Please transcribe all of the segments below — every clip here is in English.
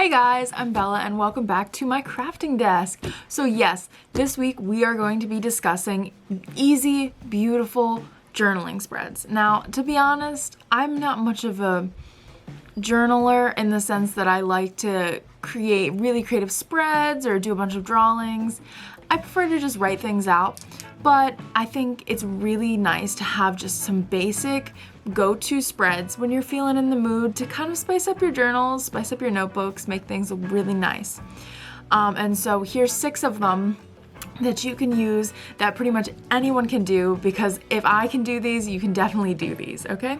Hey guys, I'm Bella and welcome back to my crafting desk. So yes, this week we are going to be discussing easy, beautiful journaling spreads. Now, to be honest, I'm not much of a journaler in the sense that I like to create really creative spreads or do a bunch of drawings. I prefer to just write things out, but I think it's really nice to have just some basic go-to spreads when you're feeling in the mood to kind of spice up your journals, spice up your notebooks, make things look really nice. And so here's 6 of them that you can use that pretty much anyone can do, because if I can do these, you can definitely do these, okay?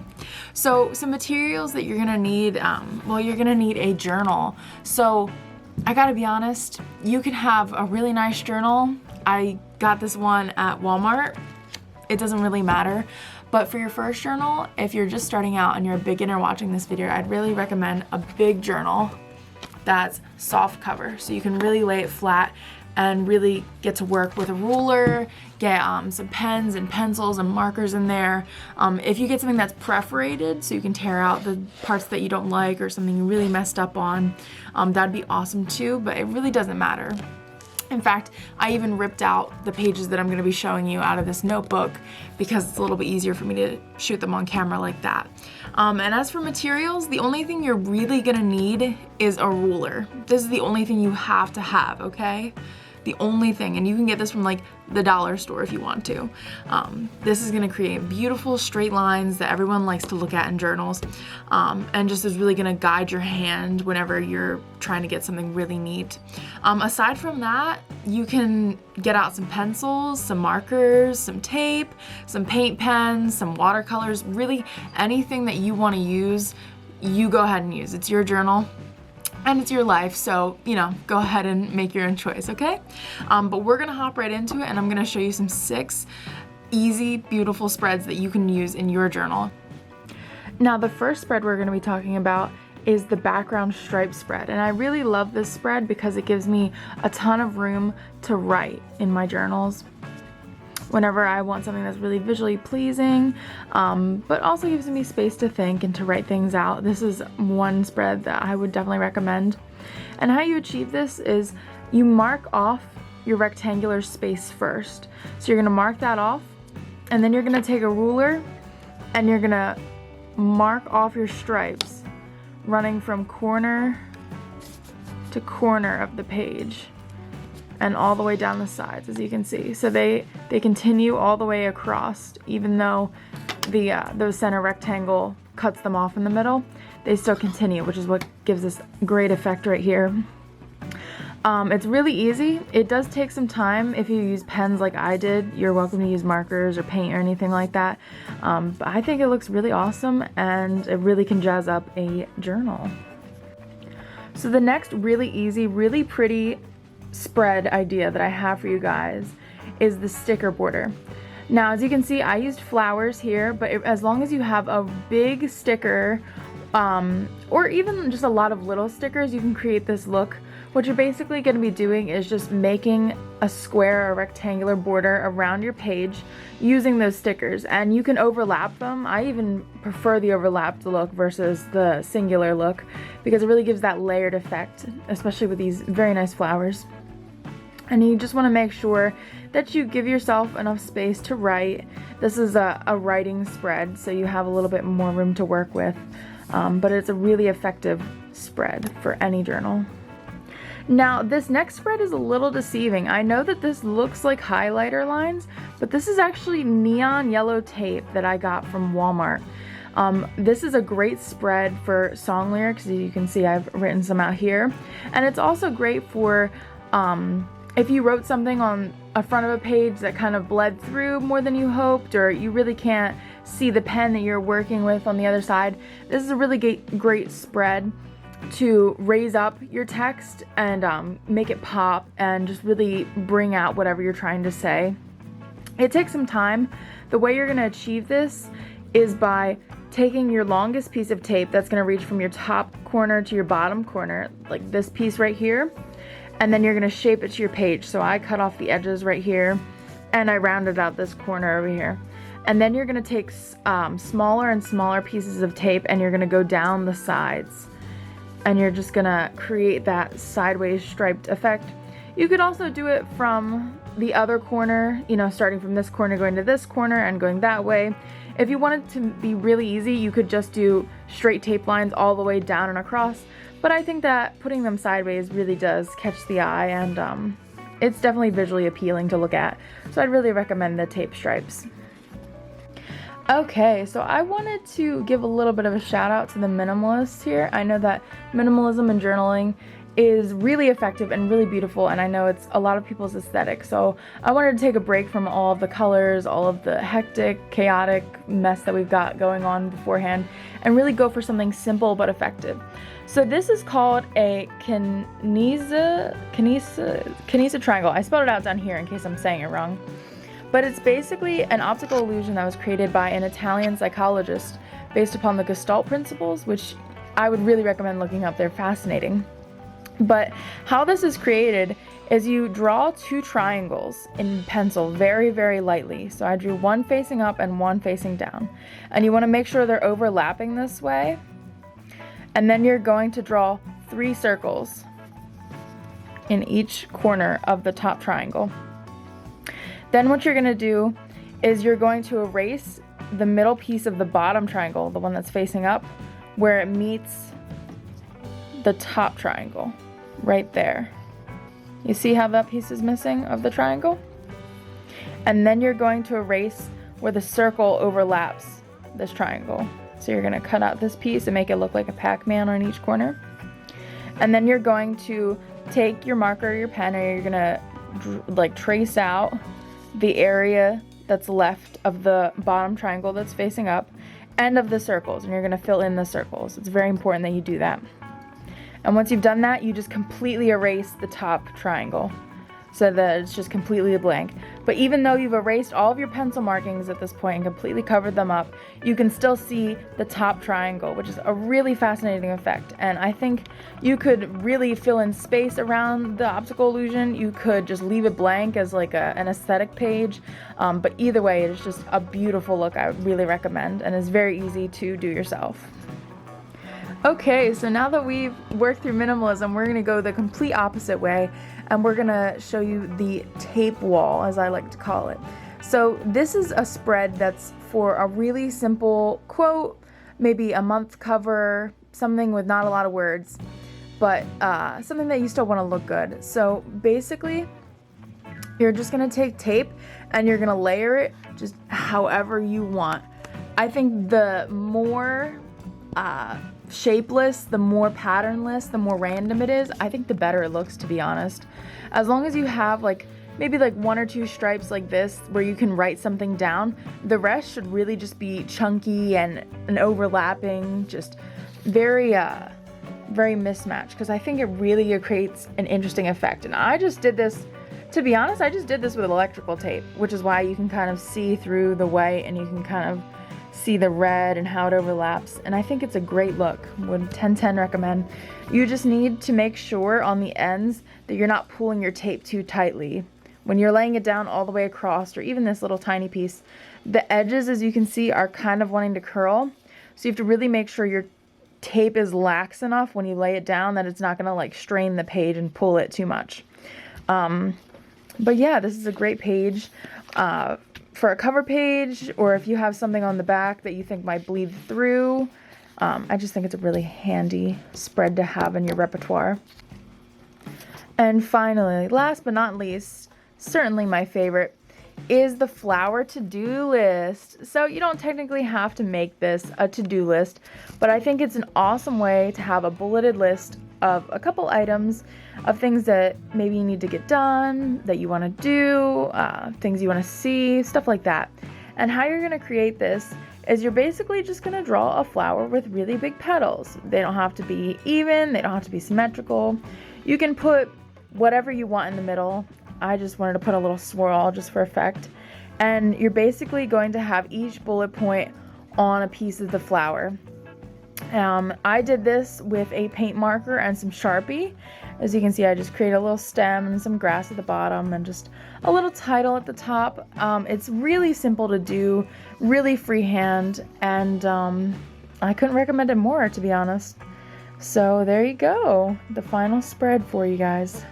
So some materials that you're gonna need, you're gonna need a journal. So I gotta be honest, you can have a really nice journal. I got this one at Walmart. It doesn't really matter. But for your first journal, if you're just starting out and you're a beginner watching this video, I'd really recommend a big journal that's soft cover, so you can really lay it flat and really get to work with a ruler, get some pens and pencils and markers in there. If you get something that's perforated, so you can tear out the parts that you don't like or something you really messed up on, that'd be awesome too, but it really doesn't matter. In fact, I even ripped out the pages that I'm going to be showing you out of this notebook because it's a little bit easier for me to shoot them on camera like that. And as for materials, the only thing you're really going to need is a ruler. This is the only thing you have to have, okay? The only thing, and you can get this from like the dollar store if you want to. This is gonna create beautiful straight lines that everyone likes to look at in journals, and just is really gonna guide your hand whenever you're trying to get something really neat. Aside from that, you can get out some pencils, some markers, some tape, some paint pens, some watercolors, really anything that you wanna use, you go ahead and use. It's your journal. And it's your life, so, go ahead and make your own choice, okay? But we're gonna hop right into it, and I'm gonna show you some 6 easy, beautiful spreads that you can use in your journal. Now, the first spread we're gonna be talking about is the background stripe spread, and I really love this spread because it gives me a ton of room to write in my journals whenever I want something that's really visually pleasing, but also gives me space to think and to write things out. This is one spread that I would definitely recommend. And how you achieve this is you mark off your rectangular space first. So you're gonna mark that off, and then you're gonna take a ruler and you're gonna mark off your stripes running from corner to corner of the page and all the way down the sides, as you can see. So they continue all the way across, even though the center rectangle cuts them off in the middle, they still continue, which is what gives this great effect right here. It's really easy. It does take some time if you use pens like I did. You're welcome to use markers or paint or anything like that. But I think it looks really awesome, and it really can jazz up a journal. So the next really easy, really pretty spread idea that I have for you guys is the sticker border. Now, as you can see, I used flowers here, but as long as you have a big sticker, or even just a lot of little stickers, you can create this look. What you're basically going to be doing is just making a square or rectangular border around your page using those stickers, and you can overlap them. I even prefer the overlapped look versus the singular look because it really gives that layered effect, especially with these very nice flowers. And you just want to make sure that you give yourself enough space to write. This is a writing spread, so you have a little bit more room to work with, but it's a really effective spread for any journal. Now, this next spread is a little deceiving. I know that this looks like highlighter lines, but this is actually neon yellow tape that I got from Walmart. This is a great spread for song lyrics. As you can see, I've written some out here. And it's also great for if you wrote something on a front of a page that kind of bled through more than you hoped, or you really can't see the pen that you're working with on the other side. This is a really great spread to raise up your text and make it pop and just really bring out whatever you're trying to say. It takes some time. The way you're going to achieve this is by taking your longest piece of tape that's going to reach from your top corner to your bottom corner, like this piece right here, and then you're going to shape it to your page. So I cut off the edges right here and I rounded out this corner over here. And then you're going to take smaller and smaller pieces of tape and you're going to go down the sides. and you're just gonna create that sideways striped effect. You could also do it from the other corner, you know, starting from this corner going to this corner and going that way. If you wanted to be really easy, you could just do straight tape lines all the way down and across, but I think that putting them sideways really does catch the eye, and it's definitely visually appealing to look at, so I'd really recommend the tape stripes. Okay, so I wanted to give a little bit of a shout out to the minimalists here. I know that minimalism and journaling is really effective and really beautiful, and I know it's a lot of people's aesthetic, so I wanted to take a break from all of the colors, all of the hectic, chaotic mess that we've got going on beforehand, and really go for something simple but effective. So this is called a Kanizsa Triangle. I spelled it out down here in case I'm saying it wrong. But it's basically an optical illusion that was created by an Italian psychologist based upon the Gestalt principles, which I would really recommend looking up. They're fascinating. But how this is created is you draw two triangles in pencil very, very lightly. So I drew one facing up and one facing down. And you want to make sure they're overlapping this way. And then you're going to draw 3 circles in each corner of the top triangle. Then what you're going to do is you're going to erase the middle piece of the bottom triangle, the one that's facing up, where it meets the top triangle, right there. You see how that piece is missing of the triangle? And then you're going to erase where the circle overlaps this triangle. So you're going to cut out this piece and make it look like a Pac-Man on each corner. And then you're going to take your marker or your pen, or you're going to trace out the area that's left of the bottom triangle that's facing up and of the circles, and you're going to fill in the circles. It's very important that you do that. And once you've done that, you just completely erase the top triangle so that it's just completely blank. But even though you've erased all of your pencil markings at this point and completely covered them up, you can still see the top triangle, which is a really fascinating effect. And I think you could really fill in space around the optical illusion. You could just leave it blank as like an aesthetic page. But either way, it's just a beautiful look I would really recommend, and it's very easy to do yourself. Okay, so now that we've worked through minimalism, we're going to go the complete opposite way, and we're going to show you the tape wall, as I like to call it. So this is a spread that's for a really simple quote, maybe a month cover, something with not a lot of words, but something that you still want to look good. So basically, you're just going to take tape and you're going to layer it just however you want. I think the more shapeless, the more patternless, the more random it is, I think the better it looks, to be honest. As long as you have maybe 1 or 2 stripes like this where you can write something down, the rest should really just be chunky and overlapping, just very mismatched, because I think it really creates an interesting effect. And I just did this, to be honest, with electrical tape, which is why you can kind of see through the white and you can kind of see the red and how it overlaps, and I think it's a great look. Would 10/10 recommend. You just need to make sure on the ends that you're not pulling your tape too tightly. When you're laying it down all the way across, or even this little tiny piece, the edges, as you can see, are kind of wanting to curl, so you have to really make sure your tape is lax enough when you lay it down that it's not going to strain the page and pull it too much. But yeah, this is a great page for a cover page, or if you have something on the back that you think might bleed through. I just think it's a really handy spread to have in your repertoire. And finally, last but not least, certainly my favorite, is the flower to-do list. So you don't technically have to make this a to-do list, but I think it's an awesome way to have a bulleted list of a couple items of things that maybe you need to get done, that you want to do, things you want to see, stuff like that. And how you're going to create this is you're basically just going to draw a flower with really big petals. They don't have to be even, they don't have to be symmetrical. You can put whatever you want in the middle. I just wanted to put a little swirl just for effect. And you're basically going to have each bullet point on a piece of the flower. I did this with a paint marker and some Sharpie. As you can see, I just created a little stem and some grass at the bottom and just a little title at the top. It's really simple to do, really freehand, and I couldn't recommend it more, to be honest. So there you go, the final spread for you guys.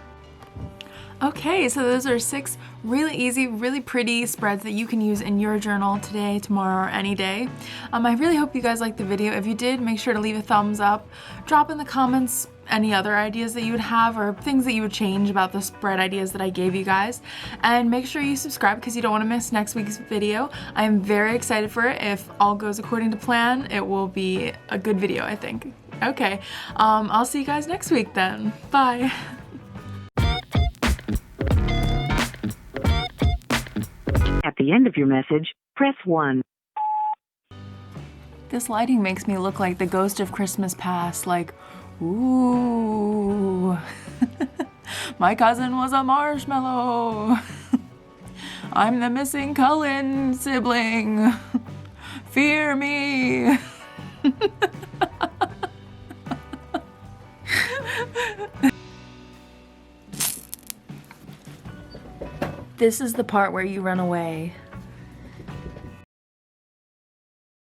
Okay, so those are 6 really easy, really pretty spreads that you can use in your journal today, tomorrow, or any day. I really hope you guys liked the video. If you did, make sure to leave a thumbs up. Drop in the comments any other ideas that you would have or things that you would change about the spread ideas that I gave you guys. And make sure you subscribe because you don't want to miss next week's video. I am very excited for it. If all goes according to plan, it will be a good video, I think. Okay, I'll see you guys next week then. Bye. At the end of your message, press 1. This lighting makes me look like the ghost of Christmas past, like, ooh. My cousin was a marshmallow. I'm the missing Cullen sibling. Fear me. This is the part where you run away.